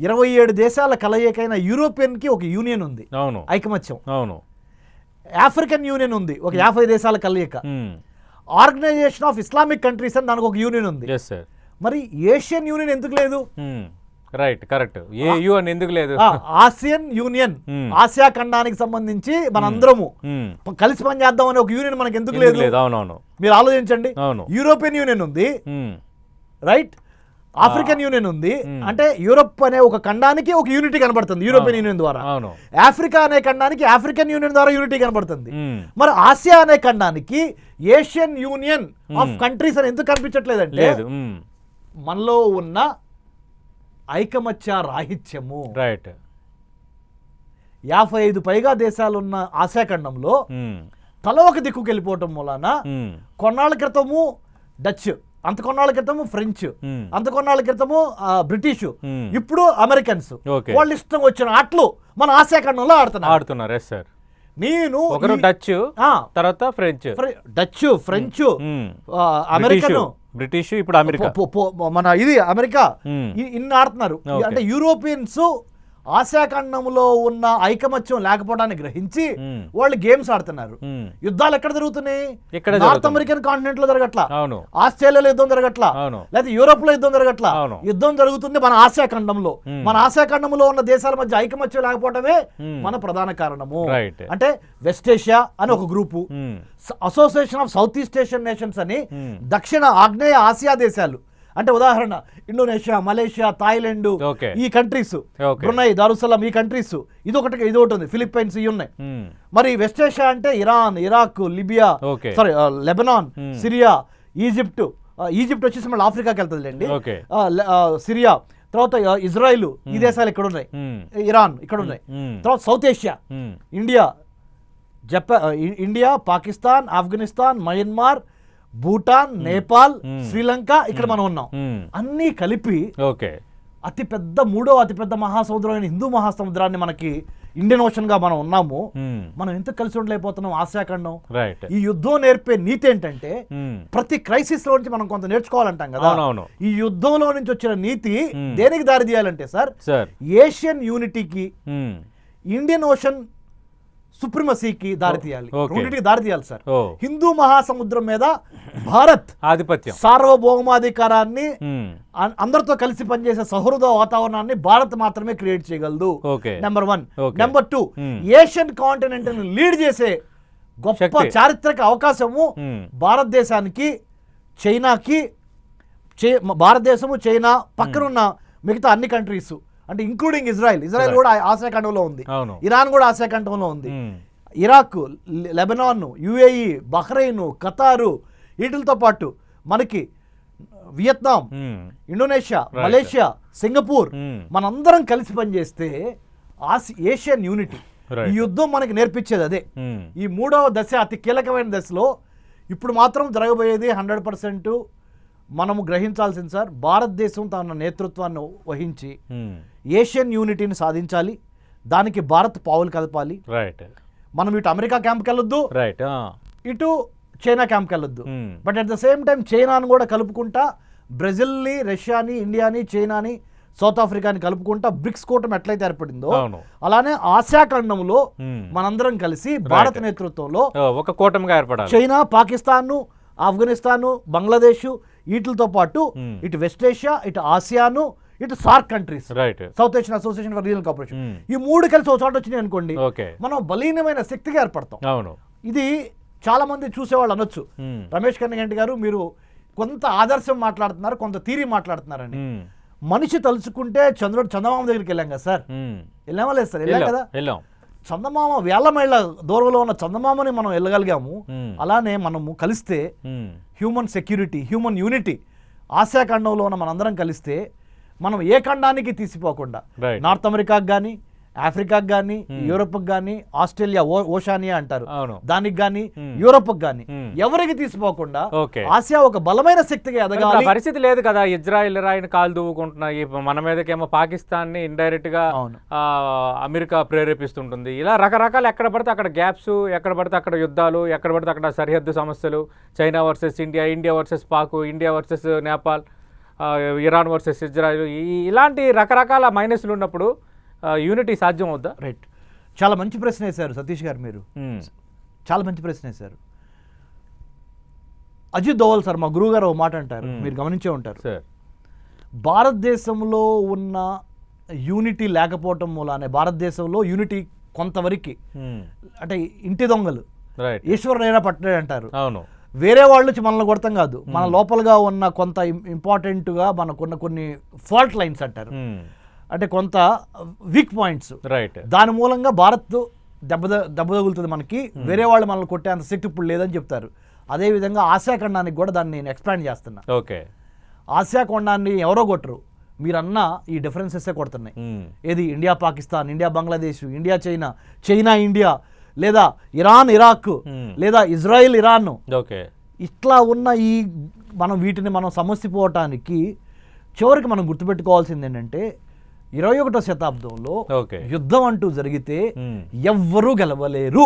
27 దేశాల కలయికైన యూరోపియన్కి ఒక యూనియన్ ఉంది, అవును, ఐకమత్యం. అవును. ఆఫ్రికన్ యూనియన్ ఉంది, ఒక 50 దేశాల కలయిక. ఆర్గనైజేషన్ ఆఫ్ ఇస్లామిక్ కంట్రీస్ అని దానికి ఒక యూనియన్ ఉంది. మరి ఏషియన్ యూనియన్ ఎందుకు లేదు? Right, correct. ఏయు అని ఎందుకు లేదు? ఆసియన్ యూనియన్, ఆసియా ఖండానికి సంబంధించి మనందరము కలిసి పనిచేద్దాం అనే ఒక యూనియన్ మనకి ఎందుకు లేదు? అవునవును, మీరు ఆలోచించండి. యూరోపియన్ యూనియన్ ఉంది, రైట్, ఆఫ్రికన్ యూనియన్ ఉంది. అంటే యూరోప్ అనే ఒక ఖండానికి ఒక యూనిటీ కనబడుతుంది యూరోపియన్ యూనియన్ ద్వారా. ఆఫ్రికా అనే ఖండానికి ఆఫ్రికన్ యూనియన్ ద్వారా యూనిటీ కనబడుతుంది. మరి ఆసియా అనే ఖండానికి ఏషియన్ యూనియన్ ఆఫ్ కంట్రీస్ అని ఎందుకు కనిపించట్లేదంటే మనలో ఉన్న ఐకమత్య రాహిత్యము. రైట్. 55 పైగా దేశాలున్న ఆసియా ఖండంలో తల ఒక దిక్కుకు వెళ్ళిపోవటం మూలాన కొన్నాళ్ళ క్రితము డచ్, అంత కొన్నాళ్ళ క్రితము ఫ్రెంచ్, అంత కొన్నాళ్ళ క్రితము బ్రిటిష్, ఇప్పుడు అమెరికన్స్, వాళ్ళు ఇష్టం వచ్చిన ఆటలు మన ఆసియా ఖండంలో ఆడుతున్నారు. నేను ఒకరు డచ్, తర్వాత French, Dutch, French, American, British, ఇప్పుడు అమెరికా, మన ఇది అమెరికా, ఇన్ని ఆడుతున్నారు. అంటే యూరోపియన్స్ ఆసియా ఖండంలో ఉన్న ఐకమత్యం లేకపోవడానికి గ్రహించి వాళ్ళు గేమ్స్ ఆడుతున్నారు. యుద్ధాలు ఎక్కడ జరుగుతున్నాయి? నార్త్ అమెరికన్ కాంటినెంట్ లో జరగట్లా, ఆస్ట్రేలియాలో యుద్ధం జరగట్లా, లేదా యూరోప్ లో యుద్ధం జరగట్లా. యుద్ధం జరుగుతుంది మన ఆసియా ఖండంలో. మన ఆసియా ఖండంలో ఉన్న దేశాల మధ్య ఐకమత్యం లేకపోవడమే మన ప్రధాన కారణము. అంటే వెస్ట్ ఏషియా అని ఒక group, association of south east Asian nations అని దక్షిణ ఆగ్నేయ ఆసియా దేశాలు, అంటే ఉదాహరణ ఇండోనేషియా, మలేషియా, థాయిలాండ్, ఈ కంట్రీస్, బ్రునై, దారుసలాం, ఈ కంట్రీస్, ఇది ఒకటి ఉంది, ఫిలిప్పైన్స్, ఇవి ఉన్నాయి. మరి వెస్ట్ ఏషియా అంటే Iran, Iraq, Libya, sorry Lebanon, Syria, Egypt వచ్చేసి మళ్ళీ ఆఫ్రికాకి వెళ్తుందిలేండి, సిరియా, తర్వాత ఇజ్రాయిల్, ఈ దేశాలు ఇక్కడ ఉన్నాయి, ఇరాన్ ఇక్కడ ఉన్నాయి. తర్వాత south Asia, India, Pakistan, Afghanistan, Myanmar, Bhutan, Nepal, Sri Lanka, ఇక్కడ మనం ఉన్నాం. అన్నీ కలిపి మూడో అతిపెద్ద మహాసముద్రమైన హిందూ మహాసముద్రాన్ని మనకి ఇండియన్ ఓషన్ గా మనం ఉన్నాము. మనం ఎంత కలిసి ఉండలేకపోతున్నాం ఆసియా ఖండం. ఈ యుద్ధం నేర్పే నీతి ఏంటంటే ప్రతి క్రైసిస్ లో నుంచి మనం కొంత నేర్చుకోవాలంటాం కదా. ఈ యుద్ధంలో నుంచి వచ్చిన నీతి దేనికి దారి తీయాలంటే సార్, ఏషియన్ యూనిటీకి, ఇండియన్ ఓషన్ సుప్రిమసీకి దారి తీయాలి, రెండింటికి దారి తీయాలి సార్. హిందూ మహాసముద్రం మీద భారత్ ఆధిపత్యం, సార్వభౌమాధికారాన్ని, అందరితో కలిసి పనిచేసే సౌహృద వాతావరణాన్ని భారత్ మాత్రమే క్రియేట్ చేయగలదు. నెంబర్ 1. నెంబర్ 2, ఏషియన్ కాంటినెంట్ ని లీడ్ చేసే గొప్ప చారిత్రక అవకాశము భారతదేశానికి, చైనాకి, భారతదేశము, చైనా, పక్కనున్న మిగతా అన్ని కంట్రీస్, అంటే ఇంక్లూడింగ్ ఇజ్రాయెల్ కూడా ఆసియా ఖండంలో ఉంది, ఇరాన్ కూడా ఆసియా ఖండంలో ఉంది, ఇరాక్, లెబనాన్, యుఏఈ, బహ్రెయిన్, ఖతారు, వీటితో పాటు మనకి వియత్నాం, ఇండోనేషియా, మలేషియా, సింగపూర్, మనందరం కలిసి పనిచేస్తే ఏషియన్ యూనిటీ. ఈ యుద్ధం మనకి నేర్పించేది అదే. ఈ మూడవ దశ అతి కీలకమైన దశలో ఇప్పుడు మాత్రం జరగబోయేది 100% మనము గ్రహించాల్సింది సార్. భారతదేశం తన నేతృత్వాన్ని వహించి ఏషియన్ యూనిటీని సాధించాలి. దానికి భారత్ పావులు కదపాలి. మనం ఇటు అమెరికా క్యాంప్కి వెళ్ళొద్దు, ఇటు చైనా క్యాంప్కి వెళ్ళొద్దు. But at the same time చైనాను కూడా కలుపుకుంటా, బ్రెజిల్ని, రష్యాని, ఇండియాని, చైనాని, సౌత్ ఆఫ్రికాని కలుపుకుంటా బ్రిక్స్ కూటమి ఎట్లయితే ఏర్పడిందో అలానే ఆసియా ఖండంలో మనందరం కలిసి భారత నేతృత్వంలో ఒక కూటమిగా ఏర్పడాలి. చైనా, పాకిస్తాన్, ఆఫ్ఘనిస్తాన్, బంగ్లాదేశ్, వీటితో పాటు ఇటు వెస్ట్ ఏషియా, ఇటు ఆసియాను, ఇటు SAARC countries, south Asian association for regional cooperation, ఈ మూడు కలిసి ఒక చోట వచ్చినాయి అనుకోండి, మనం బలీనమైన శక్తిగా ఏర్పడతాం. ఇది చాలా మంది చూసేవాళ్ళు అనొచ్చు, రమేష్ కన్నగంటి గారు మీరు కొంత ఆదర్శం మాట్లాడుతున్నారు, కొంత థీరీ మాట్లాడుతున్నారని. మనిషి తలుచుకుంటే చందమామ దగ్గరికి వెళ్ళాం కదా సార్, వెళ్ళామా లేదు సార్? వెళ్ళాం కదా. చందమామ వేల మైళ్ళ దూరంలో ఉన్న చందమామని మనం వెళ్ళగలిగాము. అలానే మనము కలిస్తే human security, human unity, Asia ఖండంలో ఉన్న మనందరం కలిస్తే మనం ఏ ఖండానికి తీసిపోకుండా నార్త్ అమెరికాకి కానీ, ఆఫ్రికాకి కానీ, యూరోప్కి కానీ, ఆస్ట్రేలియా, ఓషానియా అంటారు దానికి కానీ, యూరోప్కి కానీ ఎవరికి తీసిపోకుండా ఆసియా ఒక బలమైన శక్తిగా ఎదగాలి. పరిస్థితి లేదు కదా. ఇజ్రాయెల్ ఇరాన్ కాలు దూవుకుంటున్నాయి, మన మీదకేమో పాకిస్తాన్ ని ఇండైరెక్ట్ గా అమెరికా ప్రేరేపిస్తుంటుంది. ఇలా రకరకాల ఎక్కడ పడితే అక్కడ గ్యాప్స్, ఎక్కడ పడితే అక్కడ యుద్ధాలు, ఎక్కడ పడితే అక్కడ సరిహద్దు సమస్యలు, China versus India, India versus Pak, India versus Nepal, Iran versus Israel ఇలాంటి రకరకాల మైనస్లు ఉన్నప్పుడు యూనిటీ సాధ్యం అవుద్దా? రైట్, చాలా మంచి ప్రశ్న వేశారు సతీష్ గారు, మీరు చాలా మంచి ప్రశ్న వేశారు. అజిత్ దోవల్ సార్, మా గురువు గారు ఒక మాట అంటారు, మీరు గమనించే ఉంటారు. భారతదేశంలో ఉన్న యూనిటీ లేకపోవటం మూలానే భారతదేశంలో యూనిటీ కొంతవరకు అంటే ఇంటి దొంగలు ఈశ్వరుడైనా పట్టడే అంటారు. అవును, వేరే వాళ్ళు వచ్చి మనల్ని కొడతాం కాదు, మన లోపలగా ఉన్న కొంత ఇంపార్టెంట్గా మనకున్న కొన్ని ఫాల్ట్ లైన్స్ అంటారు, అంటే కొంత వీక్ పాయింట్స్. రైట్, దాని మూలంగా భారత్ దెబ్బ తగులుతుంది మనకి, వేరే వాళ్ళు మనల్ని కొట్టే అంత శక్తి ఇప్పుడు లేదని చెప్తారు. అదేవిధంగా ఆసియా ఖండానికి కూడా దాన్ని నేను ఎక్స్పాండ్ చేస్తున్నా. ఓకే, ఆసియా ఖండాన్ని ఎవరో కొట్టరు, మీరన్నా ఈ డిఫరెన్సెస్ కొడుతున్నాయి. ఏది India Pakistan, India Bangladesh, India China, China India, లేదా ఇరాన్ ఇరాక్, లేదా ఇజ్రాయిల్ ఇరాన్, ఓకే, ఇట్లా ఉన్న ఈ వీటిని మనం సమస్యపోవటానికి చివరికి మనం గుర్తుపెట్టుకోవాల్సింది ఏంటంటే 21వ శతాబ్దంలో యుద్ధం అంటూ జరిగితే ఎవ్వరూ గెలవలేరు.